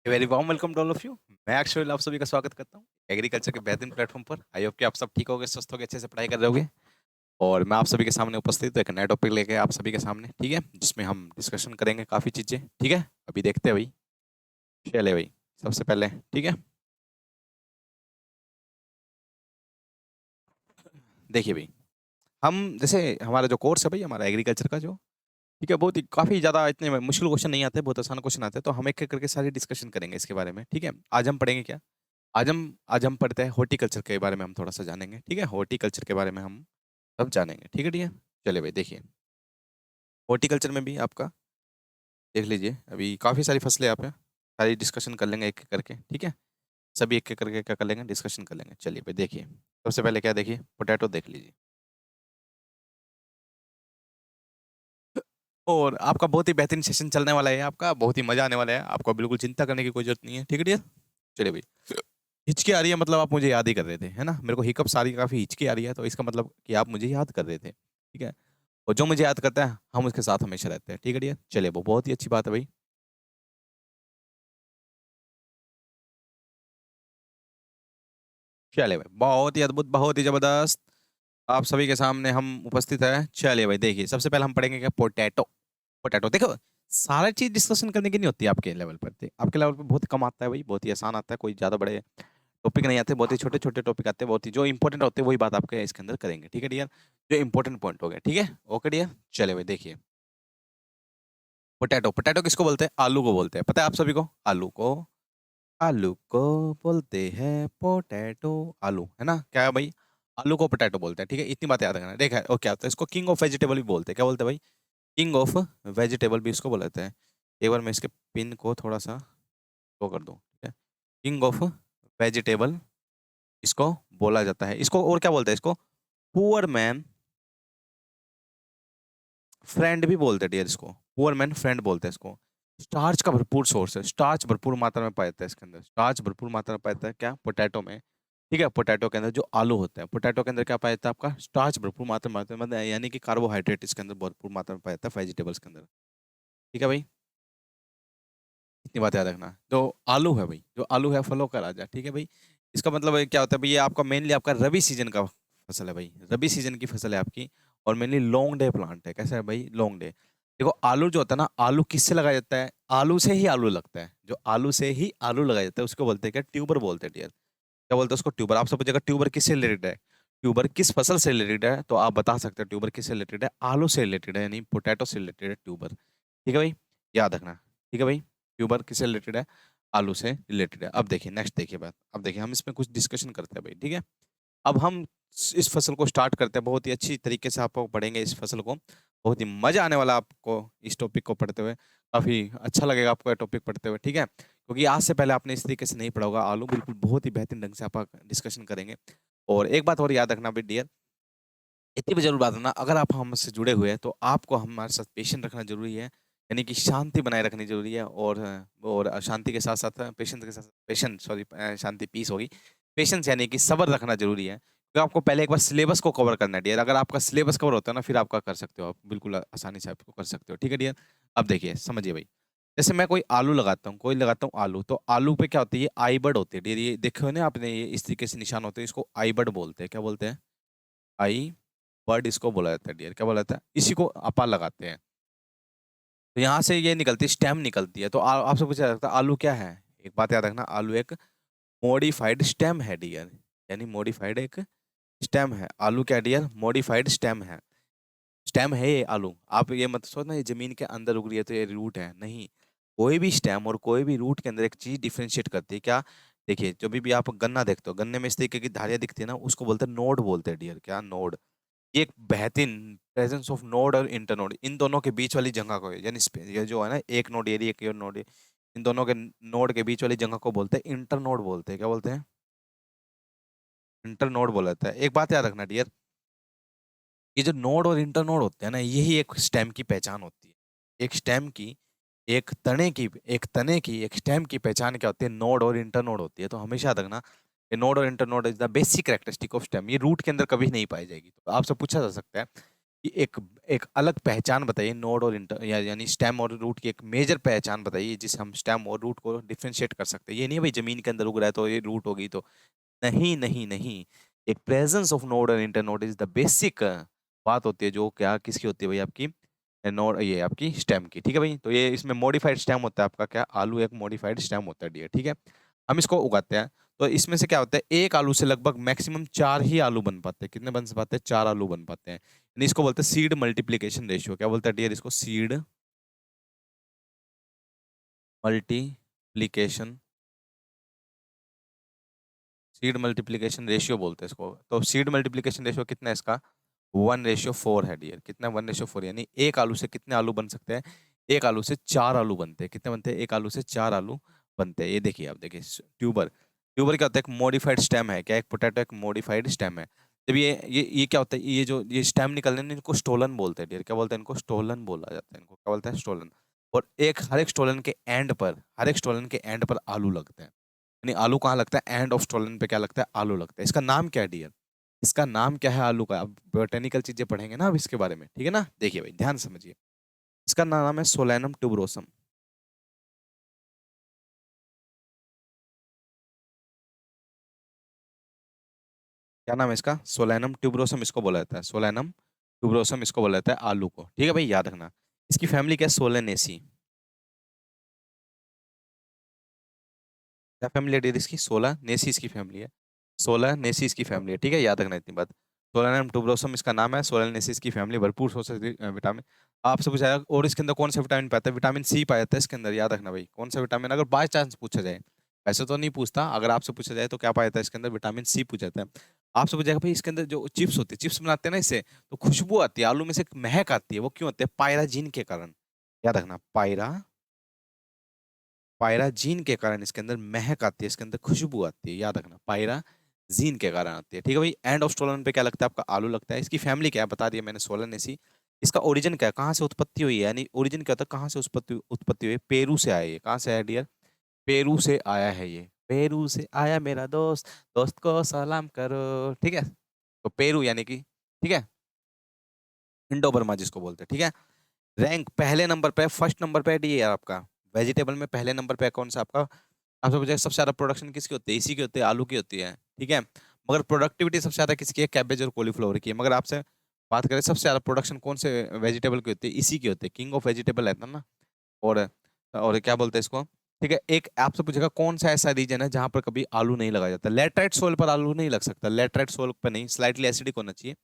Very warm welcome to all of you. मैं अक्षय आप सभी का स्वागत करता हूँ एग्रीकल्चर के बेहतरीन प्लेटफॉर्म पर। आई होप कि आप सब ठीक होगे, स्वस्थ होगे, अच्छे से पढ़ाई कर रहे होगे। और मैं आप सभी के सामने उपस्थित हूँ एक नया टॉपिक लेके आप सभी के सामने, ठीक है, जिसमें हम डिस्कशन करेंगे काफ़ी चीज़ें। ठीक है, अभी देखते हैं भाई। चले भाई, सबसे पहले ठीक है, देखिए भाई, हम जैसे हमारा जो कोर्स है भाई, हमारा एग्रीकल्चर का जो, ठीक है, बहुत ही काफ़ी ज़्यादा इतने मुश्किल क्वेश्चन नहीं आते, बहुत आसान क्वेश्चन आते हैं। तो हम एक एक करके सारी डिस्कशन करेंगे इसके बारे में। ठीक है, आज हम पढ़ेंगे क्या? आज हम पढ़ते हैं हॉर्टिकल्चर के बारे में, हम थोड़ा सा जानेंगे। ठीक है, हॉर्टिकल्चर के बारे में हम सब जानेंगे। ठीक है डियर, चलिए भाई देखिए, हॉर्टिकल्चर में भी आपका देख लीजिए, अभी काफ़ी सारी फसलें आप हैं, सारी डिस्कशन कर लेंगे एक एक करके। ठीक है, सभी एक एक करके क्या कर लेंगे, डिस्कशन कर लेंगे। चलिए भाई देखिए, सबसे पहले क्या देखिए, पोटैटो देख लीजिए। और आपका बहुत ही बेहतरीन सेशन चलने वाला है, आपका बहुत ही मजा आने वाला है, आपको बिल्कुल चिंता करने की कोई जरूरत नहीं है। ठीक है डियर, चलिए भाई। हिचकी आ रही है मतलब आप मुझे याद ही कर रहे थे, है ना? मेरे को हिकअप्स आ रही है, काफ़ी हिचकी आ रही है, तो इसका मतलब कि आप मुझे याद कर रहे थे। ठीक है, और जो मुझे याद करता है हम उसके साथ हमेशा रहते हैं। ठीक है डियर, चलिए वो बहुत ही अच्छी बात है भाई। चलिए भाई, बहुत ही अद्भुत, बहुत ही जबरदस्त, आप सभी के सामने हम उपस्थित है। चलिए भाई देखिए, सबसे पहले हम पढ़ेंगे क्या, पोटैटो। पोटैटो देखो, सारा चीज डिस्कशन करने की नहीं होती आपके लेवल पर। आपके लेवल पर बहुत कम आता है भाई, बहुत ही आसान आता है, कोई ज्यादा बड़े टॉपिक नहीं आते, बहुत ही छोटे छोटे टॉपिक आते हैं, बहुत ही जो इंपॉर्टेंट होते हैं वही बात आपके इसके अंदर करेंगे। ठीक है डियर, जो इंपॉर्टेंट पॉइंट हो गया। ठीक है, ओके डियर, चले भाई देखिए, पोटैटो। पोटैटो किसको बोलते हैं? आलू को बोलते हैं, पता है आप सभी को? आलू को, आलू को बोलते हैं पोटैटो। आलू है ना, क्या है भाई? आलू को पोटैटो बोलते हैं। ठीक है, इतनी बात याद रखना। देखा है, और क्या होता है, इसको किंग ऑफ वेजिटेबल भी बोलते हैं। क्या बोलते हैं भाई? किंग ऑफ वेजिटेबल भी इसको बोलते हैं। एक बार मैं इसके पिन को थोड़ा सा वो कर दूं, ठीक है, किंग ऑफ वेजिटेबल इसको बोला जाता है। इसको और क्या बोलते हैं? इसको पुअर मैन फ्रेंड भी बोलते हैं डियर, इसको पुअर मैन फ्रेंड बोलते हैं इसको। स्टार्च का भरपूर सोर्स है, स्टार्च भरपूर मात्रा में पाया जाता है इसके अंदर, स्टार्च भरपूर मात्रा में पाया जाता है क्या, पोटैटो में। ठीक है, पोटैटो के अंदर जो आलू होता है, पोटैटो के अंदर क्या पाया जाता है आपका, स्टार्च भरपूर मात्रा में, मतलब यानी कि कार्बोहाइड्रेट इसके अंदर भरपूर मात्रा में पाया जाता है वेजिटेबल्स के अंदर। ठीक है भाई, इतनी बात याद रखना। जो आलू है भाई, जो आलू है फलों का राजा। ठीक है भाई, इसका मतलब क्या होता है भाई, ये आपका मेनली आपका रबी सीजन का फसल है भाई, रबी सीजन की फसल है आपकी। और मेनली लॉन्ग डे प्लांट है। कैसा है भाई? Long day. देखो आलू जो होता है ना, आलू किससे लगाया जाता है? आलू से ही आलू लगता है, जो आलू से ही आलू लगाया जाता है उसको बोलते हैं क्या, ट्यूबर बोलते हैं डियर। क्या बोलते हैं उसको? ट्यूबर। आप सब जगह ट्यूबर किससे रिलेटेड है, ट्यूबर किस फसल से रिलेटेड है, तो आप बता सकते हो ट्यूबर किससे रिलेटेड है, आलू से रिलेटेड है, यानी पोटैटो से रिलेटेड है ट्यूबर। ठीक है भाई, याद रखना। ठीक है भाई, ट्यूबर किससे रिलेटेड है? आलू से रिलेटेड है। अब देखिए नेक्स्ट, देखिए बात, अब देखिए हम इसमें कुछ डिस्कशन करते हैं भाई। ठीक है, अब हम इस फसल को स्टार्ट करते हैं, बहुत ही अच्छी तरीके से आपको पढ़ेंगे इस फसल को, बहुत ही मजा आने वाला आपको इस टॉपिक को पढ़ते हुए, काफी अच्छा लगेगा आपको ये टॉपिक पढ़ते हुए। ठीक है, क्योंकि आज से पहले आपने इस तरीके से नहीं पढ़ा होगा आलू, बिल्कुल बहुत ही बेहतरीन ढंग से आप डिस्कशन करेंगे। और एक बात और याद रखना भाई डियर, इतनी भी जरूर बात है ना, अगर आप हमसे जुड़े हुए हैं तो आपको हमारे साथ पेशेंस रखना जरूरी है, यानी कि शांति बनाए रखनी जरूरी है। और शांति के साथ साथ पेशेंस के साथ, पेशेंस सॉरी, शांति पीस होगी, पेशेंस यानी कि सब्र रखना जरूरी है। तो आपको पहले एक बार सिलेबस को कवर करना है डियर, अगर आपका सिलेबस कवर होता है ना, फिर आपका कर सकते हो, आप बिल्कुल आसानी से आपको कर सकते हो। ठीक है डियर, अब देखिए समझिए भाई, जैसे मैं कोई आलू लगाता हूँ, कोई लगाता हूँ आलू, तो आलू पे क्या होती है, आई बर्ड होती है डियर, ये देखो ना आपने, ये इस तरीके से निशान होते हैं, इसको आई बर्ड बोलते हैं। क्या बोलते हैं? आई वर्ड इसको बोला जाता है डियर। क्या बोला जाता है? इसी को अपा लगाते हैं, तो यहाँ से ये निकलती स्टेम निकलती है। तो आपसे पूछा जाता है आलू क्या है? एक बात याद रखना, आलू एक मॉडिफाइड स्टेम है डियर, यानी मॉडिफाइड एक स्टेम है। आलू क्या डियर? मॉडिफाइड स्टेम है, स्टेम है ये आलू। आप ये मत सोचना ये जमीन के अंदर उग रही है तो ये रूट है, नहीं। कोई भी स्टेम और कोई भी रूट के अंदर एक चीज डिफरेंशिएट करती है क्या, देखिए जब भी आप गन्ना देखते हो, गन्ने में इस तरीके की धारियां दिखती है ना, उसको बोलते हैं नोड, बोलते हैं डियर। क्या? नोड। ये एक बेहतरीन प्रेजेंस ऑफ नोड और इंटरनोड, इन दोनों के बीच वाली जगह को, यानी ये जो है ना, एक नोड एरिया एक नोड, इन दोनों के नोड के बीच वाली जगह को बोलते हैं इंटरनोड बोलते हैं। क्या बोलते हैं? इंटरनोड बोला जाता है। एक बात याद रखना डियर, ये जो नोड और इंटरनोड होते हैं ना, यही एक स्टेम की पहचान होती है। एक स्टेम की, एक स्टेम की पहचान क्या होती है? नोड और इंटरनोड होती है। तो हमेशा याद रखना, ये नोड और internode is the basic characteristic of stem, ये रूट के अंदर कभी नहीं पाई जाएगी। तो आपसे पूछा जा सकता है ये एक एक अलग पहचान बताइए नोड और इंटर यानी स्टेम और रूट की एक मेजर पहचान बताइए जिससे हम स्टेम और रूट को डिफरेंशिएट कर सकते हैं। ये नहीं है भाई जमीन के अंदर उग रहा है तो ये रूट होगी तो नहीं नहीं नहीं। एक प्रेजेंस ऑफ नोड और इंटरनोड इज द बेसिक बात होती है जो क्या किसकी होती है भाई आपकी नोड ये आपकी स्टेम की। ठीक है भाई, तो ये इसमें मॉडिफाइड स्टेम होता है आपका क्या आलू एक मॉडिफाइड स्टेम होता है डियर। ठीक है, हम इसको उगाते हैं तो इसमें से क्या होता है एक आलू से लगभग मैक्सिमम 4 ही आलू बन पाते हैं। कितने बन पाते हैं? 4 आलू बन पाते हैं। यानी इसको बोलते हैं सीड मल्टीप्लीकेशन रेशियो। क्या बोलते हैं डियर इसको? Seed multiplication seed multiplication ratio बोलते हैं इसको। तो सीड मल्टीप्लीकेशन रेशियो कितना है इसका? 1:4 है डियर। कितना? 1:4। यानी एक आलू से कितने आलू बन सकते हैं? एक आलू से 4 आलू बनते हैं। कितने बनते हैं? एक आलू से 4 आलू बनते हैं। ये देखिए आप देखिए ट्यूबर। ट्यूबर क्या होता है? एक मॉडिफाइड स्टेम है। क्या? एक पोटैटो एक मॉडिफाइड स्टेम है। जब ये क्या होता है? ये जो ये स्टेम निकलने हैं इनको स्टोलन बोलते हैं डियर। क्या बोलते हैं इनको? स्टोलन बोला जाता है इनको। क्या बोलते हैं? स्टोलन। और हर एक स्टोलन के एंड पर आलू लगते हैं। यानी आलू कहाँ लगता है? एंड ऑफ स्टोलन पे क्या लगता है? आलू लगता है। इसका नाम क्या है डियर? इसका नाम क्या है आलू का? अब बोटेनिकल चीजें पढ़ेंगे ना अब इसके बारे में, ठीक है ना? देखिए भाई ध्यान से समझिए। इसका नाम है सोलैनम ट्यूबरोसम। क्या नाम है इसका? सोलैनम ट्यूबरोसम इसको बोला जाता है। सोलैनम ट्यूबरोसम इसको बोला जाता है आलू को। ठीक है भाई, याद रखना। इसकी फैमिली क्या है? सोलेनेसी। क्या फैमिली है डियर इसकी? सोलानेसी इसकी फैमिली है। सोलानेसी इसकी फैमिली है। ठीक है, याद रखना इतनी बात। सोलानम ट्यूबरोसम इसका नाम है। सोलानेसी इसकी फैमिली। भरपूर सोर्स है विटामिन। आपसे पूछा जाएगा और इसके अंदर कौन सा विटामिन पाता है? विटामिन सी पाया जाता है इसके अंदर। याद रखना भाई कौन सा विटामिन, अगर बाय चांस पूछा जाए। वैसे तो नहीं पूछता, अगर आपसे पूछा जाए तो क्या पाया जाता है इसके अंदर? विटामिन सी पूछा जाता है। आपसे पूछा जाएगा भाई इसके अंदर जो चिप्स होती है, चिप्स बनाते हैं ना इससे, तो खुशबू आती है आलू में से, एक महक आती है, वो क्यों होती है? पायराजीन के कारण। याद रखना पायराजीन के कारण इसके अंदर महक आती है, इसके अंदर खुशबू आती है। याद रखना पायराजीन के कारण आती है। ठीक है भाई, एंड ऑफ स्टोलन पे क्या लगता है आपका? आलू लगता है। इसकी फैमिली क्या है बता दिया मैंने, सोलनेसी। इसका ओरिजिन क्या है? कहाँ से उत्पत्ति हुई है? यानी ओरिजिन क्या होता है? कहाँ से उत्पत्ति उत्पत्ति हुई है? पेरू से आया है। कहाँ से आया डियर? पेरू से आया है ये। पेरू से आया मेरा दोस्त, दोस्त को सलाम करो। ठीक है, तो पेरू यानी कि ठीक है इंडो बर्मा जिसको बोलते हैं। ठीक है, रैंक पहले नंबर पे, फर्स्ट नंबर पे डी है आपका। वेजिटेबल में पहले नंबर पे कौन सा आपका? आपसे पूछा सबसे ज्यादा प्रोडक्शन किसकी होती है? इसी की होती है, आलू की होती है। ठीक है, मगर प्रोडक्टिविटी सबसे ज्यादा किसकी है? कैबेज और कॉलीफ्लावर की है। मगर आपसे बात करें सबसे ज्यादा प्रोडक्शन कौन से वेजिटेबल की होती है? इसी की होती है। किंग ऑफ वेजिटेबल है ना। और क्या बोलते हैं इसको? ठीक है, एक आपसे पूछेगा कौन सा ऐसा रीजन है जहां पर कभी आलू नहीं लगाया जाता? लेटराइट सोइल पर आलू नहीं लग सकता। लेटराइट सोइल पर नहीं, स्लाइटली एसिडिक होना चाहिए।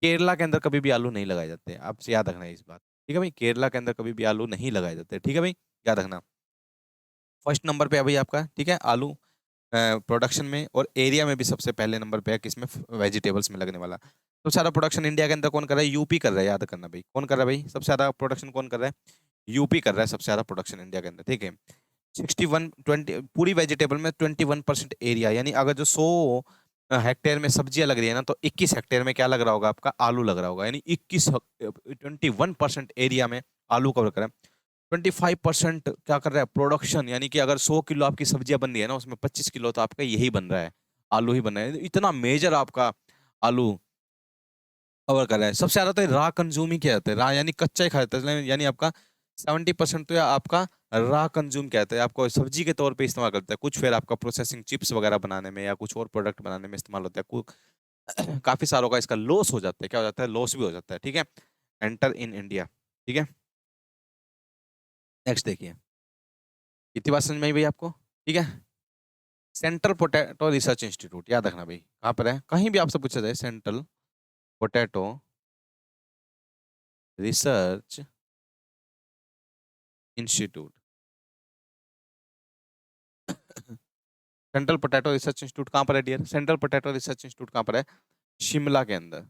केरला के अंदर कभी भी आलू नहीं लगाए जाते। आपसे याद रखना है इस बात। ठीक है भाई, केरला के अंदर कभी भी आलू नहीं लगाए जाते। ठीक है भाई, याद रखना। फर्स्ट नंबर पे है भाई आपका, ठीक है, आलू प्रोडक्शन में, और एरिया में भी सबसे पहले नंबर पे है किसमें? वेजिटेबल्स में लगने वाला। तो सारा प्रोडक्शन इंडिया के अंदर कौन कर रहा है? यूपी कर रहा है। याद करना भाई कौन कर रहा है भाई? सबसे ज्यादा प्रोडक्शन कौन कर रहा है? यूपी कर रहा है सबसे ज्यादा प्रोडक्शन इंडिया के अंदर। ठीक है, 61 20 पूरी वेजिटेबल में 21% एरिया, यानी अगर जो 100 हेक्टेयर में सब्जियां लग रही है ना, तो 21 हेक्टेयर में क्या लग रहा होगा आपका? आलू लग रहा होगा। यानी 21% एरिया में आलू कवर कर रहा है। 25% क्या कर रहा है? प्रोडक्शन, यानी कि अगर 100 किलो आपकी सब्जियां बन रही है ना, उसमें 25 किलो तो आपका यही बन रहा है, आलू ही बन रहा है। इतना मेजर आपका आलू कवर कर रहा है। सबसे ज्यादा तो रा कंज्यूम ही किया जाता है। रा यानी कच्चा ही खाया जाता है, यानी आपका 70% तो या आपका रा कंज्यूम किया जाता है, आपको सब्जी के तौर पे इस्तेमाल करता है। कुछ फिर आपका प्रोसेसिंग चिप्स वगैरह बनाने में या कुछ और प्रोडक्ट बनाने में इस्तेमाल होता है। काफी सारों का इसका लॉस हो जाता है। क्या हो जाता है? लॉस भी हो जाता है। ठीक है, एंटर इन इंडिया। ठीक है, नेक्स्ट देखिए। इतनी बात समझ में आई भाई आपको? ठीक है, सेंट्रल पोटैटो रिसर्च इंस्टीट्यूट, याद रखना भाई कहाँ पर है? कहीं भी आपसे पूछा जाए, central potato research institute. Central potato research institute कहाँ पर है dear? Central potato research institute कहाँ पर है? शिमला के अंदर।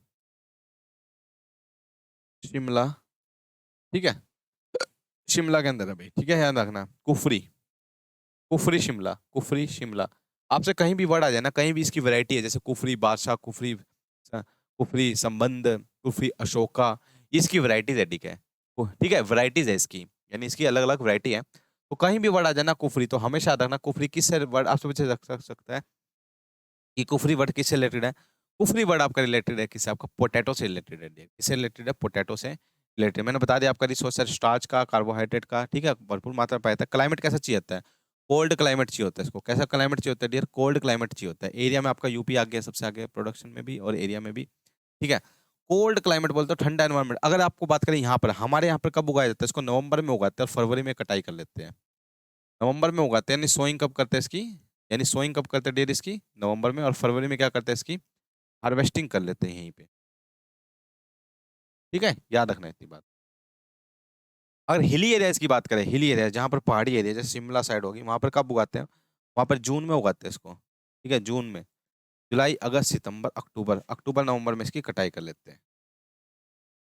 शिमला, ठीक है, शिमला के अंदर है भाई। ठीक है, ध्यान रखना। कुफरी, कुफरी शिमला, कुफरी शिमला। आपसे कहीं भी वर्ड आ जाए ना, कहीं भी इसकी वैरायटी है, जैसे कुफरी बादशाह, कुफरी कुफरी संबंध, कुफरी अशोका, ये इसकी वैरायटीज है। ठीक है, ठीक है, वैरायटीज है इसकी, यानी इसकी अलग अलग वैरायटी है। तो कहीं भी वर्ड आ जाए ना कुफरी, तो हमेशा याद रखना कुफरी किससे वर्ड आपसे पूछे रख सकता है कि कुफरी वर्ड किससे रिलेटेड है? कुफरी वर्ड आपका रिलेटेड है किससे? आपका पोटैटो से रिलेटेड है डियर। किससे रिलेटेड है? पोटैटो से रिलेटेड। मैंने बता दिया आपका रिसोर्स है स्टार्च का, कार्बोहाइड्रेट का, ठीक है, भरपूर मात्रा में पाया जाता है। क्लाइमेट कैसा चाहिए होता है? कोल्ड क्लाइमेट चाहिए होता है इसको। कैसा क्लाइमेट चाहिए होता है डियर? कोल्ड क्लाइमेट चाहिए होता है। एरिया में आपका यूपी आ गया सबसे आगे प्रोडक्शन में भी और एरिया में भी, ठीक है। कोल्ड क्लाइमेट बोलते हैं ठंडा एनवायरमेंट। अगर आपको बात करें यहाँ पर, हमारे यहाँ पर कब उगाया जाता है इसको? नवंबर में उगाते हैं और फरवरी में कटाई कर लेते हैं। नवंबर में उगाते हैं, यानी सोइंग कब करते हैं इसकी? यानी सोइंग कब करते हैं डियर इसकी? नवंबर में। और फरवरी में क्या करते हैं इसकी? हार्वेस्टिंग कर लेते हैं यहीं पे, ठीक है, याद रखना है इतनी बात। अगर हिली एरियाज की बात करें, हिली एरिया जहाँ पर पहाड़ी एरिया जैसे शिमला साइड होगी, वहां पर कब उगाते हैं? वहां पर जून में उगाते हैं इसको, ठीक है, जून में। जुलाई, अगस्त, सितंबर, अक्टूबर, अक्टूबर नवंबर में इसकी कटाई कर लेते हैं।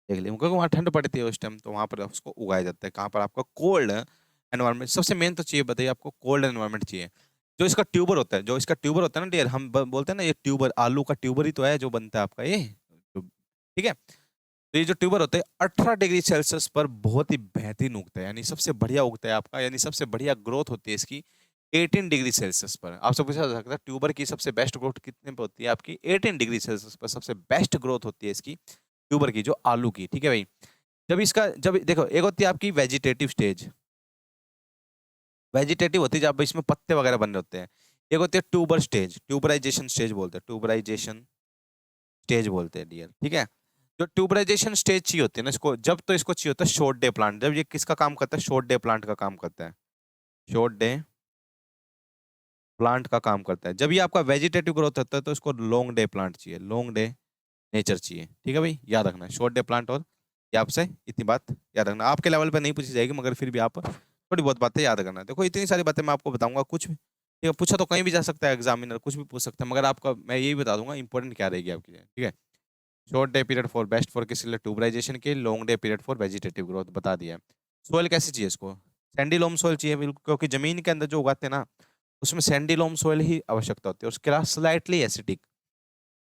देख लिया, क्योंकि वहाँ ठंड पड़ती है उस टाइम, तो वहां पर उसको उगाया जाता है। कहाँ पर? आपका कोल्ड एनवायरमेंट। सबसे मेन तो चाहिए, बताइए आपको, कोल्ड एनवायरमेंट चाहिए। जो इसका ट्यूबर होता है, जो इसका ट्यूबर होता है ना डियर, हम बोलते हैं ना ये ट्यूबर, आलू का ट्यूबर ही तो है जो बनता है आपका ये, ठीक है। तो ये जो ट्यूबर होते हैं 18 डिग्री सेल्सियस पर बहुत ही बेहतरीन उगता है, यानी सबसे बढ़िया उगता है आपका, यानी सबसे बढ़िया ग्रोथ होती है इसकी 18 डिग्री सेल्सियस पर। आपसे पूछा जा सकता है ट्यूबर की सबसे बेस्ट ग्रोथ कितने पे होती है? आपकी 18 डिग्री सेल्सियस पर सबसे बेस्ट ग्रोथ होती है इसकी ट्यूबर की, जो आलू की, ठीक है भाई। जब देखो, एक होती है आपकी वेजिटेटिव स्टेज, वेजिटेटिव होती है जब इसमें पत्ते वगैरह बन रहे होते हैं। एक होती है ट्यूबर स्टेज, ट्यूबराइजेशन स्टेज बोलते हैं, ट्यूबराइजेशन स्टेज बोलते हैं डियर, ठीक है। जो ट्यूबराइजेशन स्टेज चाहिए होती है ना इसको, जब तो इसको चाहिए होता है शॉर्ट डे प्लांट। जब ये किसका काम करता है? शॉर्ट डे प्लांट का काम करता है। शॉर्ट डे प्लांट का काम करता है। जब ये आपका वेजिटेटिव ग्रोथ होता है तो इसको लॉन्ग डे प्लांट चाहिए, लॉन्ग डे नेचर चाहिए, ठीक है भाई, याद रखना है शॉर्ट डे प्लांट। और ये आपसे इतनी बात याद रखना, आपके लेवल पे नहीं पूछी जाएगी मगर फिर भी आप थोड़ी बहुत बातें याद करना। देखो इतनी सारी बातें मैं आपको बताऊंगा, कुछ भी ठीक है, पूछा तो कहीं भी जा सकता है, एग्जामिनर कुछ भी पूछ सकता है, मगर आपका मैं यही बता दूंगा इंपॉर्टेंट क्या रहेगी आपकी, ठीक है। Short day period for best for किस लिए? ट्यूबराइजेशन के। Long day period for vegetative growth बता दिया है। सोयल कैसी चाहिए इसको? सैंडी लोम सोयल चाहिए बिल्कुल, क्योंकि जमीन के अंदर जो उगाते हैं ना उसमें सैंडी लोम सोयल ही आवश्यकता होती है। उसके अलावा slightly acidic,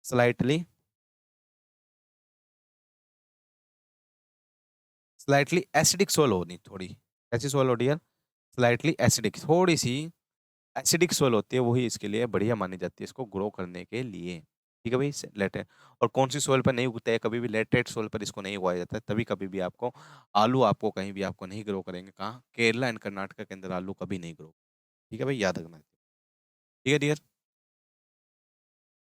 slightly slightly acidic soil होनी थोड़ी। कैसी सोयल होती है? स्लाइटली एसिडिक, थोड़ी सी एसिडिक सोयल होती है, वही इसके लिए बढ़िया मानी जाती है इसको ग्रो करने के लिए, ठीक है भाई। लेटेट, और कौन सी सोयल पर नहीं उगता है कभी भी? लेटेट सोयल पर इसको नहीं उगाया जाता है, तभी कभी भी आपको आलू आपको कहीं भी आपको नहीं ग्रो करेंगे। कहाँ? केरला एंड कर्नाटक के अंदर आलू कभी नहीं ग्रो, ठीक है भाई, याद रखना है। ठीक है डियर,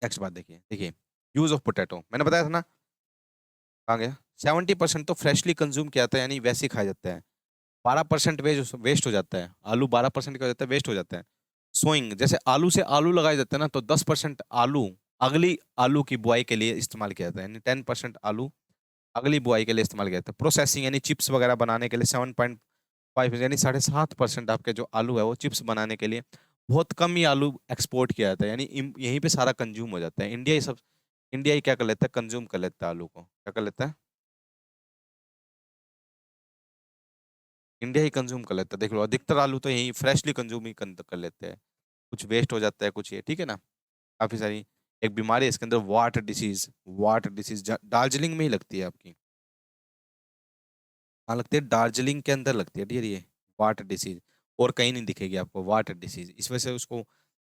नेक्स्ट बात देखिए, देखिए यूज ऑफ पोटैटो मैंने बताया था ना, कहाँ गया? 70% तो फ्रेशली कंज्यूम किया जाता है, यानी वैसे ही खाया जाता है। 12% वेस्ट हो जाता है। आलू 12% का हो जाता है, वेस्ट हो जाता है। सोइंग, जैसे आलू से आलू लगाए जाते हैं ना, तो 10% आलू अगली आलू की बुआई के लिए इस्तेमाल किया जाता है, यानी 10% आलू अगली बुआई के लिए इस्तेमाल किया जाता है। प्रोसेसिंग यानी चिप्स वगैरह बनाने के लिए 7.5, यानी 7.5% आपके जो आलू है वो चिप्स बनाने के लिए। बहुत कम ही आलू एक्सपोर्ट किया जाता है, यानी यहीं पे सारा कंज्यूम हो जाता है। इंडिया ही क्या कर लेता है? कंज्यूम कर लेता है आलू को। क्या कर लेता है? इंडिया ही कंज्यूम कर लेता है। देख लो अधिकतर आलू तो यही फ्रेशली कंज्यूम ही कर लेते हैं। कुछ वेस्ट हो जाता है, कुछ ये, ठीक है ना। काफी सारी एक बीमारी है इसके अंदर, वाट डिसीज। वाट डिसीज दार्जिलिंग में ही लगती है आपकी। हाँ लगती है, दार्जिलिंग के अंदर लगती है डियर ये वाट डिसीज। और कहीं नहीं दिखेगी आपको वाट डिसीज। इस वजह से उसको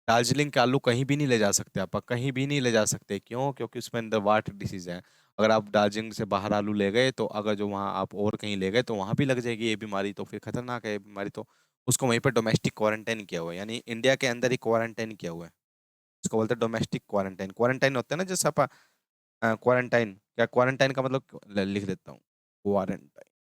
दार्जिलिंग के आलू कहीं भी नहीं ले जा सकते आप, कहीं भी नहीं ले जा सकते। क्यों? क्योंकि उसमें अंदर वाट डिसीज है। अगर आप दार्जिलिंग से बाहर आलू ले गए तो, अगर जो वहाँ आप और कहीं ले गए तो वहाँ भी लग जाएगी ये बीमारी, तो फिर खतरनाक है ये बीमारी। तो उसको वहीं पर डोमेस्टिक क्वारंटाइन किया हुआ है, यानी इंडिया के अंदर ही क्वारंटाइन किया हुआ है। इसको बोलते हैं डोमेस्टिक क्वारंटाइन। क्वारंटाइन होता है ना जैसे आप क्वारंटाइन, क्या क्वारंटाइन का मतलब लिख देता हूँ, क्वारंटाइन।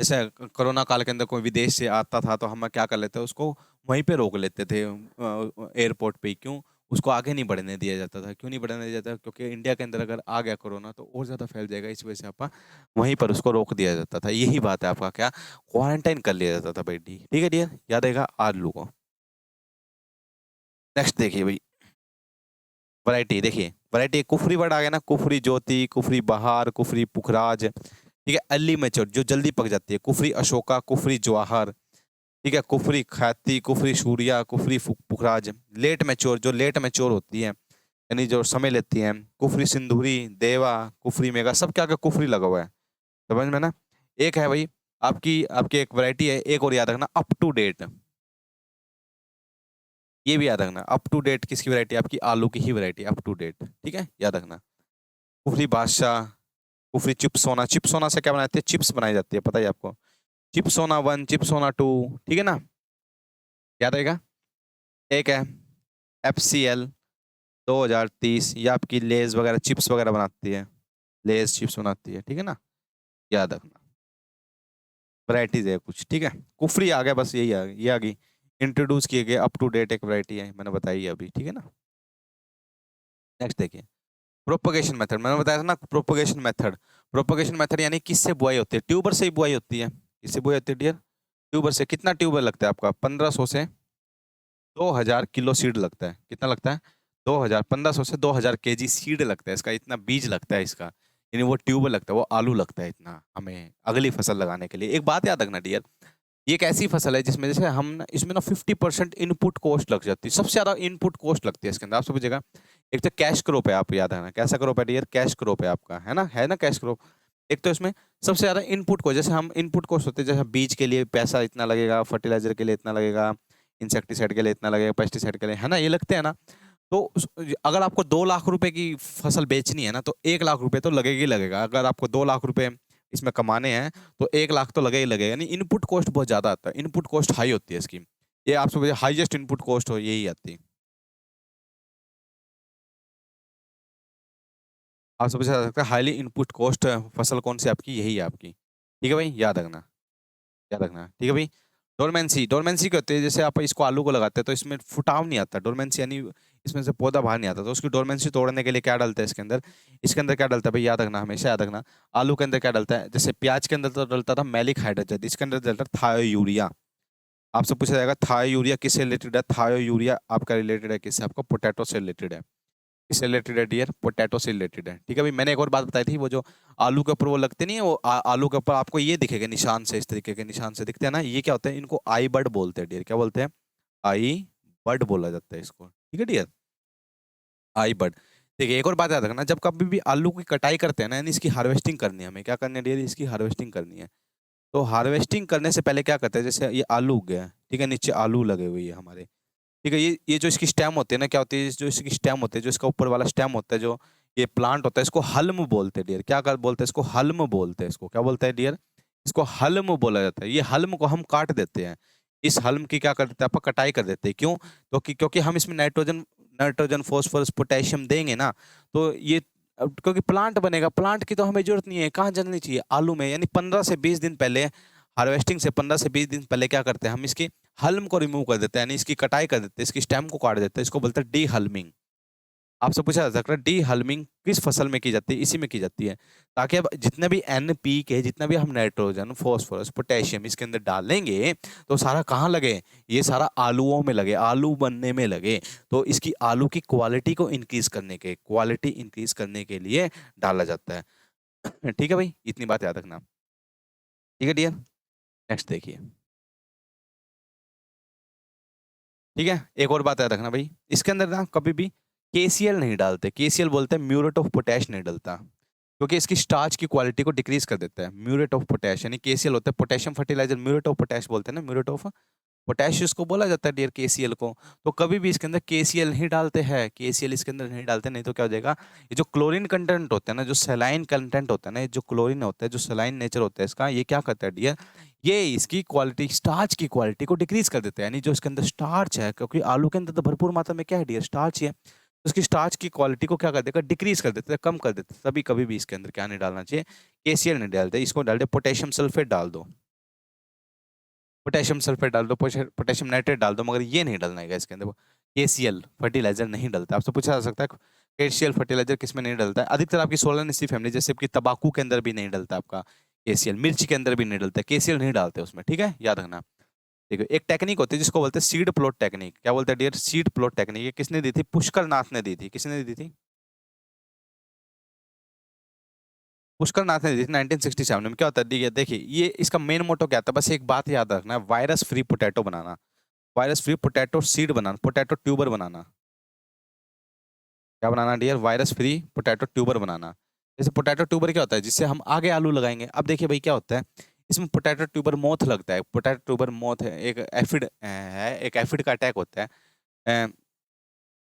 जैसे कोरोना काल के अंदर कोई विदेश से आता था तो हम क्या कर लेते उसको वहीं पे रोक लेते थे एयरपोर्ट पे ही। क्यों? उसको आगे नहीं बढ़ने दिया जाता था। क्यों नहीं बढ़ने दिया जाता? क्योंकि इंडिया के अंदर अगर आ गया कोरोना तो और ज्यादा फैल जाएगा, इस वजह से आप वहीं पर उसको रोक दिया जाता था। यही बात है आपका, क्या क्वारंटाइन कर लिया जाता था भाई। ठीक है डियर, याद रहेगा आज लोगों को। नेक्स्ट देखिए भाई, वैरायटी देखिए, वैरायटी कुफरी वर्ड आ गया ना, कुफरी ज्योति, कुफरी बहार, कुफरी पुखराज, ठीक है। अर्ली मैच्योर जो जल्दी पक जाती है, कुफरी अशोका, कुफरी जवाहर, ठीक है। कुफरी ख्याति, कुफरी सूर्या, कुफरी पुखराज। लेट मैच्योर जो लेट मैच्योर होती है, यानी जो समय लेती है, कुफरी सिंदूरी, देवा, कुफरी मेगा, सब क्या क्या कुफरी लगा हुआ है, समझ में ना। एक है भाई आपकी आपकी एक वैरायटी है, एक और याद रखना, अप टू डेट। ये भी याद रखना। अप टू डेट किसकी वैरायटी? आपकी आलू की ही वैरायटी अप टू डेट, ठीक है, याद रखना। कुफरी बादशाह, कुफरी चिप्सोना। चिप्सोना से क्या बनाते हैं? चिप्स बनाई जाती है, पता है आपको। चिप्सोना 1, चिप्सोना 2, ठीक है ना, याद रहेगा। एक है FCL 2030, ये आपकी लेज वगैरह चिप्स वगैरह बनाती है, लेज चिप्स बनाती है, ठीक है ना, याद रखना। वैरायटीज है कुछ, ठीक है। कुफरी आ गया, बस यही आ गई, ये आ गई। इंट्रोड्यूस किए गए अप टू डेट एक वैरायटी है, मैंने बताई है अभी, ठीक है ना। नेक्स्ट देखिए, प्रोपगेशन मेथड। मैंने बताया था ना, प्रोपगेशन मेथड। प्रोपगेशन मेथड यानी किससे बुआई होती है? ट्यूबर से ही बुआई होती है। किससे बुआई होती है डियर? ट्यूबर से। कितना ट्यूबर लगता है आपका? 1500 से 2000 किलो सीड लगता है। कितना लगता है? 2000, 1500 से 2000 केजी सीड लगता है इसका, इतना बीज लगता है इसका, यानी वो ट्यूबर लगता है, वो आलू लगता है इतना हमें अगली फसल लगाने के लिए। एक बात याद रखना डियर, ये एक ऐसी फसल है जिसमें जैसे हम ना, इसमें ना 50% इनपुट कॉस्ट लग जाती है, सबसे ज्यादा इनपुट कॉस्ट लगती है इसके अंदर। आप समझिएगा, एक तो कैश क्रॉप है, आप याद रखना, कैसा क्रॉप है डियर? कैश क्रॉप है आपका, है ना कैश क्रॉप। एक तो इसमें सबसे ज्यादा इनपुट को, जैसे हम इनपुट कॉस्ट होते हैं, जैसे बीज के लिए पैसा इतना लगेगा, फर्टिलाइजर के लिए इतना लगेगा, इंसेक्टिसाइड के लिए इतना लगेगा, पेस्टिसाइड के लिए, है ना, ये लगते हैं ना। तो अगर आपको 2 लाख रुपए की फसल बेचनी है ना, तो 1 लाख रुपए तो लगेगा ही लगेगा। अगर आपको 2 लाख रुपए इसमें कमाने हैं तो 1 लाख तो लगेगा ही लगेगा, यानी इनपुट कॉस्ट बहुत ज्यादा आता है, इनपुट कॉस्ट हाई होती है इसकी। ये आप समझिए हाईएस्ट इनपुट कॉस्ट हो यही आती है। आप समझ सकते हैं हाईली इनपुट कॉस्ट फसल कौन सी आपकी? यही है आपकी, ठीक है भाई, याद रखना, याद रखना, ठीक है भाई। डोरमेंसी, डोरमेंसी क्या होती है? जैसे आप इसको आलू को लगाते हैं तो इसमें फुटाव नहीं आता, डोरमेंसी यानी इसमें से पौधा बाहर नहीं आता, तो उसकी डोरमेंसी तोड़ने के लिए क्या डालते हैं इसके अंदर? इसके अंदर क्या डालता है भाई? याद रखना, हमेशा याद रखना। आलू के अंदर क्या डालता है? जैसे प्याज के अंदर तो डलता था मैलिक हाइड्रोजन, इसके अंदर डलता है थायो यूरिया। आपसे पूछा जाएगा थायो यूरिया किससे रिलेटेड है? थायो यूरिया आपका रिलेटेड है किससे? आपका पोटैटो से रिलेटेड है। किससे रिलेटेड है डियर? पोटैटो से रिलेटेड है, ठीक है भाई। मैंने एक और बात बताई थी, वो जो आलू के ऊपर वो लगते नहीं है, वो आलू के ऊपर आपको ये दिखेगा निशान से, इस तरीके के निशान से दिखते हैं ना, ये क्या होते हैं? इनको आई बर्ड बोलते हैं डियर। क्या बोलते हैं? आई बर्ड बोला जाता है इसको, ठीक है डियर, आई बर्ड। देखिए एक और बात याद रखना, जब कभी भी आलू की कटाई करते हैं ना, यानी इसकी हार्वेस्टिंग करनी है हमें, क्या करनी है डियर? इसकी हार्वेस्टिंग करनी है। तो हार्वेस्टिंग करने से पहले क्या करते हैं? जैसे ये आलू उग गया है, ठीक है, नीचे आलू लगे हुए हैं हमारे, ठीक है, ये जो इसकी स्टेम होती है ना, क्या होती है, जो इसकी स्टेम होती है, जो इसका ऊपर वाला स्टेम होता है, जो ये प्लांट होता है, इसको हल्म बोलते हैं डियर। क्या बोलते हैं इसको? हल्म बोलते हैं इसको। क्या बोलते हैं डियर? इसको हल्म बोला जाता है। ये हल्म को हम काट देते हैं, इस हल्म की क्या कर देते हैं आप? कटाई कर देते हैं। क्यों? तो क्योंकि हम इसमें नाइट्रोजन नाइट्रोजन फॉस्फोरस पोटेशियम देंगे ना, तो ये क्योंकि प्लांट बनेगा, प्लांट की तो हमें जरूरत नहीं है, कहाँ जननी चाहिए? आलू में। यानी 15 से 20 दिन पहले, हार्वेस्टिंग से 15 से 20 दिन पहले क्या करते हैं हम? इसकी हल्म को रिमूव कर देते हैं, यानी इसकी कटाई कर देते हैं, इसकी स्टेम को काट देते हैं, इसको बोलते हैं डी हल्मिंग। आपसे पूछा जा सकता है डी हल्मिंग किस फसल में की जाती है? इसी में की जाती है, ताकि अब जितने भी NPK, जितना भी हम नाइट्रोजन फॉस्फोरस पोटेशियम इसके अंदर डालेंगे, तो सारा कहाँ लगे? ये सारा आलूओं में लगे, आलू बनने में लगे। तो इसकी आलू की क्वालिटी को इंक्रीज करने के, क्वालिटी इंक्रीज करने के लिए डाला जाता है। ठीक है भाई, इतनी बात याद रखना, ठीक है डियर। नेक्स्ट देखिए, ठीक है, एक और बात याद रखना भाई, इसके अंदर ना कभी भी KCl नहीं डालते। KCl बोलते हैं म्यूरेट ऑफ पोटैश नहीं डलता, क्योंकि इसकी स्टार्च की क्वालिटी को डिक्रीज कर देता है। म्यूरेट ऑफ पोटैश यानी KCl होता है potassium fertilizer, muriate of potash बोलते हैं ना, म्यूरेट ऑफ पोटैश इसको बोला जाता है डियर KCl को। तो कभी भी इसके अंदर KCl नहीं डालते हैं, KCl इसके अंदर नहीं डालते, नहीं तो क्या हो जाएगा? ये जो क्लोरीन कंटेंट होता है ना, जो सेलाइन कंटेंट होता है ना, ये जो क्लोरीन होता है, जो सेलाइन नेचर होता है इसका, ये क्या करता है डियर? ये इसकी क्वालिटी, स्टार्च की क्वालिटी को डिक्रीज कर देता है। यानी जो इसके अंदर स्टार्च है, क्योंकि आलू के अंदर तो भरपूर मात्रा में क्या है डियर? स्टार्च ही है, तो उसकी स्टार्च की क्वालिटी को क्या कर देगा? डिक्रीज कर देता है, कम कर देता है। तभी कभी भी इसके अंदर क्या नहीं डालना चाहिए? KCl नहीं डालते, इसको डाल दे पोटेशियम सल्फेट डाल दो, पोटेशियम सल्फेट डाल दो, पोटेशियम नाइट्रेट डाल दो, मगर ये नहीं डालना है इसके अंदर। KCl फर्टिलाइजर नहीं डलता। आपसे पूछा जा सकता है KCl फर्टिलाइजर किस में नहीं डलता है? अधिकतर आपकी सोलानेसी फैमिली, जैसे आपकी तंबाकू के अंदर भी नहीं डलता आपका KCl, मिर्ची के अंदर भी नहीं डलता, KCl नहीं डालते उसमें, ठीक है, याद रखना। देखो एक टेक्निक होती है जिसको बोलते हैं सीड प्लॉट टेक्निक। क्या बोलते हैं डियर? Seed plot technique. ये किसने दी थी? पुष्कर नाथ ने दी थी। किसने दी थी? पुष्कर नाथ ने दी थी 1967 में। क्या होता है देखिए, ये इसका मेन मोटो क्या था? बस एक बात याद रखना है, वायरस फ्री पोटैटो बनाना, वायरस फ्री पोटैटो सीड बनाना, पोटैटो ट्यूबर बनाना। क्या बनाना dear? Virus free potato tuber बनाना। जैसे पोटैटो ट्यूबर क्या होता है? जिससे हम आगे आलू लगाएंगे। अब देखिए भाई क्या होता है, इसमें पोटैटो ट्यूबर मोथ लगता है। पोटैटो ट्यूबर मोथ है, एक एफिड है, एक एफिड का अटैक होता है। अ,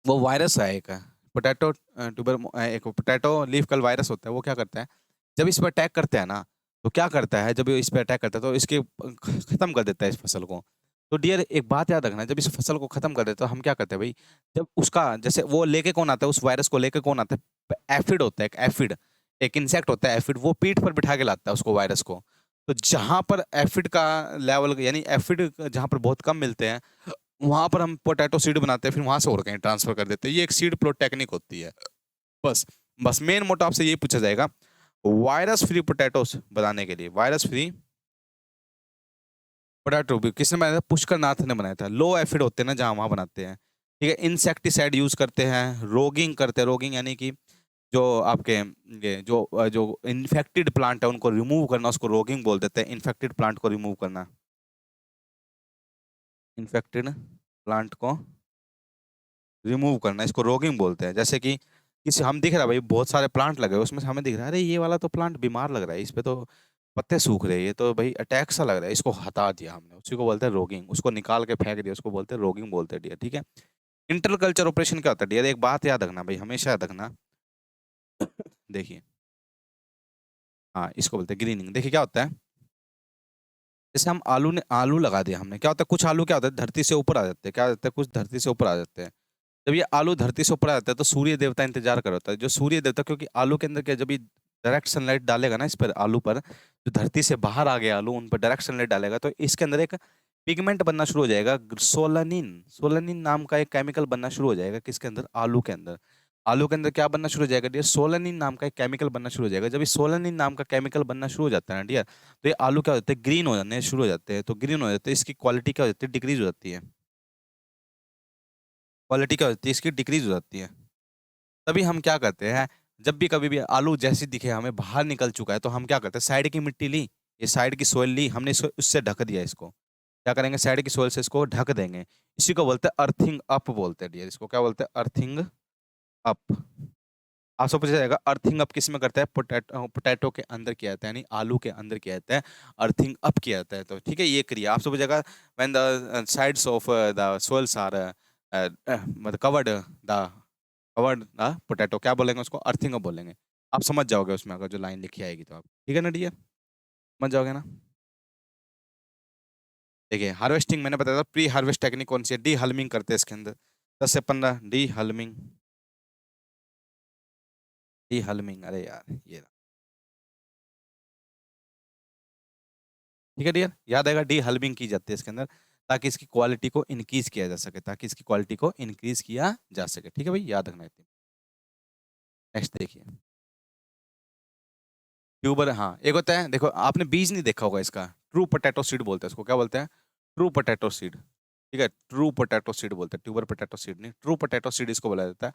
वो वायरस है एक, पोटैटो एक पोटैटो लीफ कल वायरस होता है। वो क्या करता है, जब इस पर अटैक करते हैं ना, तो क्या करता है, जब ये इस पर अटैक करता है तो इसके खत्म कर देता है इस फसल को। तो डियर एक बात याद रखना, जब इस फसल को खत्म कर देते हैं तो हम क्या करते हैं भाई, जब उसका जैसे वो लेके कौन आता है, उस वायरस को लेके कौन आता है, एफिड होता है, एक एफिड, एक इंसेक्ट होता है एफिड, वो पीठ पर बिठा के लाता है उसको, वायरस को। तो जहां पर एफिड का लेवल, यानी एफिड जहां पर बहुत कम मिलते हैं, वहां पर हम पोटैटो सीड बनाते हैं, फिर वहां से और कहीं ट्रांसफर कर देते हैं। ये एक सीड प्लॉट टेक्निक होती है। बस बस मेन मोटा आपसे ये पूछा जाएगा, वायरस फ्री पोटैटोस बनाने के लिए, वायरस फ्री पोटैटो भी किसने बनाया था, पुष्कर नाथ ने बनाया था। लो एफिड होते हैं ना जहाँ, वहां बनाते हैं। ठीक है, इंसेक्टिसाइड यूज करते हैं, रोगिंग करते हैं, रोगिंग यानी कि जो आपके ये जो इन्फेक्टेड प्लांट है उनको रिमूव करना, उसको रोगिंग बोल देते हैं, इन्फेक्टेड प्लांट को रिमूव करना, इन्फेक्टेड प्लांट को रिमूव करना, इसको रोगिंग बोलते हैं। जैसे कि किसी हम दिख रहा है भाई, बहुत सारे प्लांट लगे हुए, उसमें से हमें दिख रहा है, अरे ये वाला तो प्लांट बीमार लग रहा है, इस पे तो पत्ते सूख रहे हैं, ये तो भाई अटैक सा लग रहा है, इसको हटा दिया हमने, उसी को बोलते हैं रोगिंग, उसको निकाल के फेंक दिया, उसको बोलते हैं रोगिंग बोलते हैं डियर। ठीक है, इंटरकल्चर ऑपरेशन क्या होता है डियर, एक बात याद रखना भाई, हमेशा याद रखना। देखिए, हाँ इसको बोलते हैं ग्रीनिंग। देखिए क्या होता है, जैसे हम आलू लगा दिया हमने, क्या होता है, कुछ आलू क्या होता है धरती से ऊपर आ जाते हैं, क्या होता है, कुछ धरती से ऊपर आ जाते हैं। जब ये आलू धरती से ऊपर आ जाता है तो सूर्य देवता इंतजार कर होता है, जो सूर्य देवता, क्योंकि आलू के अंदर क्या, जब ये डायरेक्ट सनलाइट डालेगा ना इस पर, आलू पर, जो धरती से बाहर आ गया आलू, उन पर डायरेक्ट सनलाइट डालेगा, तो इसके अंदर एक पिगमेंट बनना शुरू हो जाएगा, सोलानिन, सोलानिन नाम का एक केमिकल बनना शुरू हो जाएगा, किसके अंदर, आलू के अंदर। आलू के अंदर क्या बनना शुरू हो जाएगा डियर, सोलानिन नाम का एक केमिकल बनना शुरू हो जाएगा। जब ये सोलानिन नाम का केमिकल बनना शुरू हो जाता है ना डियर, तो ये आलू क्या होते हैं, ग्रीन हो जाने शुरू हो जाते हैं। तो ग्रीन हो जाते हैं, इसकी क्वालिटी क्या हो जाती है, डिक्रीज हो जाती है, क्वालिटी क्या होती है इसकी, डिक्रीज हो जाती है। तभी हम क्या करते हैं, जब भी कभी भी आलू जैसी दिखे हमें बाहर निकल चुका है, तो हम क्या करते हैं, साइड की मिट्टी ली, ये साइड की सोइल ली हमने, इसको उससे ढक दिया, इसको क्या करेंगे, साइड की सोइल से इसको ढक देंगे। इसी को बोलते हैं अर्थिंग अप बोलते हैं डियर, इसको क्या बोलते हैं, अर्थिंग अप। आपसे पूछा जाएगा अर्थिंग अप किस में करता है, पोटैटो, पोटैटो के अंदर किया जाता है, यानी आलू के अंदर किया जाता है, अर्थिंग अप किया जाता है। तो ठीक है, ये क्रिया आपसे पूछेगा, when the sides of the soils are मतलब कवर्ड, द कवर्ड पोटैटो, क्या बोलेंगे उसको, अर्थिंग अप बोलेंगे। आप समझ जाओगे उसमें अगर जो लाइन लिखी आएगी तो आप, ठीक है ना डियर, समझ जाओगे ना। देखिए हार्वेस्टिंग मैंने बताया था, प्री हार्वेस्ट टेक्निक कौन सी है, डी हल्मिंग करते हैं इसके अंदर, 10 से 15 डी हल्मिंग, डी हल्मिंग, अरे यार ये रहा। ठीक है डियर, याद आएगा, डी हल्मिंग की जाती है इसके अंदर, ताकि इसकी क्वालिटी को इंक्रीज किया जा सके, ताकि इसकी क्वालिटी को इंक्रीज किया जा सके। ठीक है भाई, याद रखना है। नेक्स्ट देखिए, ट्यूबर, हाँ एक होता है, देखो आपने बीज नहीं देखा होगा इसका, ट्रू पोटैटो सीड बोलते हैं इसको, क्या बोलते हैं, ट्रू पोटैटो सीड। ठीक है, ट्रू पोटैटो सीड बोलते हैं, ट्यूबर पोटैटो सीड नहीं, ट्रू पोटैटो सीड इसको बोला जाता है।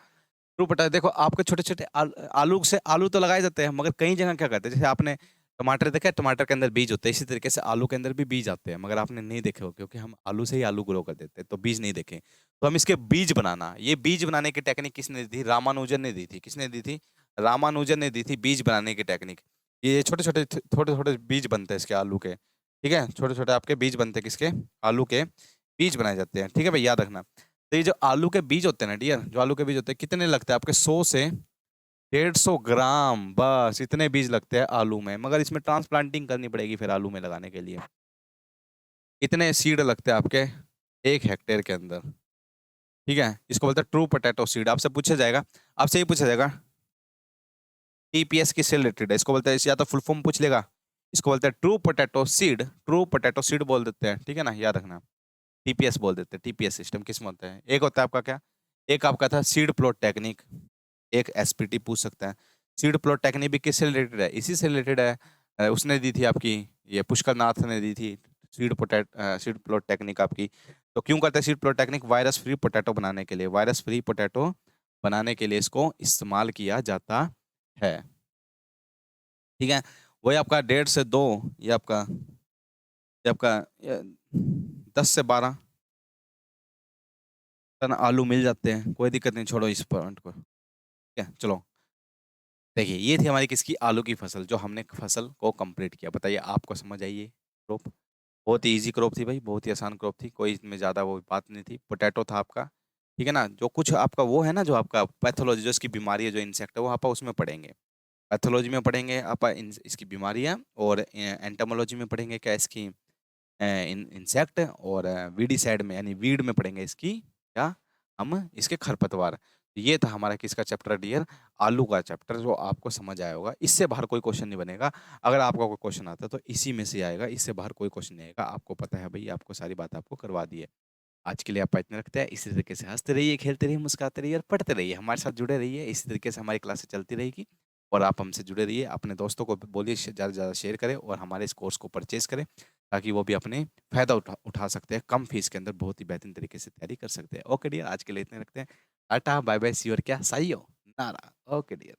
ट्रू पोटैटो, देखो आपके छोटे छोटे आलू से, आलू तो लगाए जाते हैं, मगर कई जगह क्या करते हैं, जैसे आपने टमाटर देखा है, टमाटर के अंदर बीज होते हैं, इसी तरीके से आलू के अंदर भी बीज आते हैं, मगर आपने नहीं देखे हो, क्योंकि हम आलू से ही आलू ग्रो कर देते हैं, तो बीज नहीं देखे। तो हम इसके बीज बनाना, ये बीज बनाने की टेक्निक किसने दी थी, रामानुजन ने दी थी। किसने दी थी, रामानुजन ने दी थी बीज बनाने की टेक्निक। ये छोटे छोटे छोटे छोटे बीज बनते हैं इसके आलू के, ठीक है, छोटे छोटे आपके बीज बनते हैं किसके, आलू के बीज बनाए जाते हैं। ठीक है भाई, याद रखना। तो ये जो आलू के बीज होते हैं ना डियर, जो आलू के बीज होते हैं, कितने लगते हैं आपके, 100 से 150 ग्राम, बस इतने बीज लगते हैं आलू में, मगर इसमें ट्रांसप्लांटिंग करनी पड़ेगी फिर आलू में लगाने के लिए। इतने सीड लगते हैं आपके 1 हेक्टेयर के अंदर। ठीक है, इसको बोलते हैं ट्रू पोटैटो सीड। आपसे पूछा जाएगा, आपसे ये पूछा जाएगा, टीपीएस किससे रिलेटेड है, इसको बोलते हैं, या तो फुल फॉर्म पूछ लेगा, इसको बोलते हैं true potato seed, true potato seed बोल देते हैं। ठीक है ना, याद रखना, टीपीएस बोल देते हैं। टीपीएस सिस्टम किस में होता है, एक होता है आपका क्या, एक आपका था सीड प्लॉट टेक्निक, एक एसपीटी पूछ सकता है। सीड प्लॉट टेक्निक भी किससे रिलेटेड है, इसी से रिलेटेड है। उसने दी थी आपकी, ये पुष्कर नाथ ने दी थी, सीड प्लॉट टेक्निक आपकी। तो क्यों करते हैं seed plot technique, virus free potato बनाने के लिए, वायरस फ्री पोटैटो बनाने के लिए इसको इस्तेमाल किया जाता है। ठीक है, वही आपका 1.5 से 2, ये आपका, ये आपका 10 से 12 टन आलू मिल जाते हैं, कोई दिक्कत नहीं, छोड़ो इस पॉइंट को। ठीक है, चलो देखिए, ये थी हमारी किसकी, आलू की फसल, जो हमने फसल को कंप्लीट किया। बताइए आपको समझ आई ये क्रॉप, बहुत ही इजी क्रॉप थी भाई, बहुत ही आसान क्रॉप थी, कोई इसमें ज़्यादा वो बात नहीं थी। पोटैटो था आपका, ठीक है ना? जो कुछ आपका वो है ना, जो आपका पैथोलॉजी, जो इसकी बीमारी है, जो इंसेक्ट है, वो आप उसमें पढ़ेंगे। पैथोलॉजी में पढ़ेंगे आप इसकी बीमारियां, और एंटोमोलॉजी में पढ़ेंगे क्या, इसकी इंसेक्ट, और वीडीसाइड में यानी वीड में पढ़ेंगे इसकी क्या, हम इसके खरपतवार। ये था हमारा किसका चैप्टर डियर, आलू का चैप्टर, जो आपको समझ आया होगा। इससे बाहर कोई क्वेश्चन नहीं बनेगा। अगर आपका कोई क्वेश्चन आता है तो इसी में से आएगा, इससे बाहर कोई क्वेश्चन नहीं आएगा। आपको पता है भाई, आपको सारी बात आपको करवा दी है। आज के लिए आप इतने रखते हैं। इसी तरीके से हंसते रहिए, खेलते रहिए, मुस्कुराते रहिए और पढ़ते रहिए। हमारे साथ जुड़े रहिए। इसी तरीके से हमारी क्लासेस चलती रहेगी और आप हमसे जुड़े रहिए। अपने दोस्तों को बोलिए ज़्यादा से ज़्यादा शेयर करें और हमारे इस कोर्स को परचेज़ करें, ताकि वो भी अपने फ़ायदा उठा सकते हैं। कम फीस के अंदर बहुत ही बेहतरीन तरीके से तैयारी कर सकते हैं। ओके डियर, आज के लिए इतने रखते हैं। Tata, bye bye, see you और क्या साइयो नारा। Okay dear.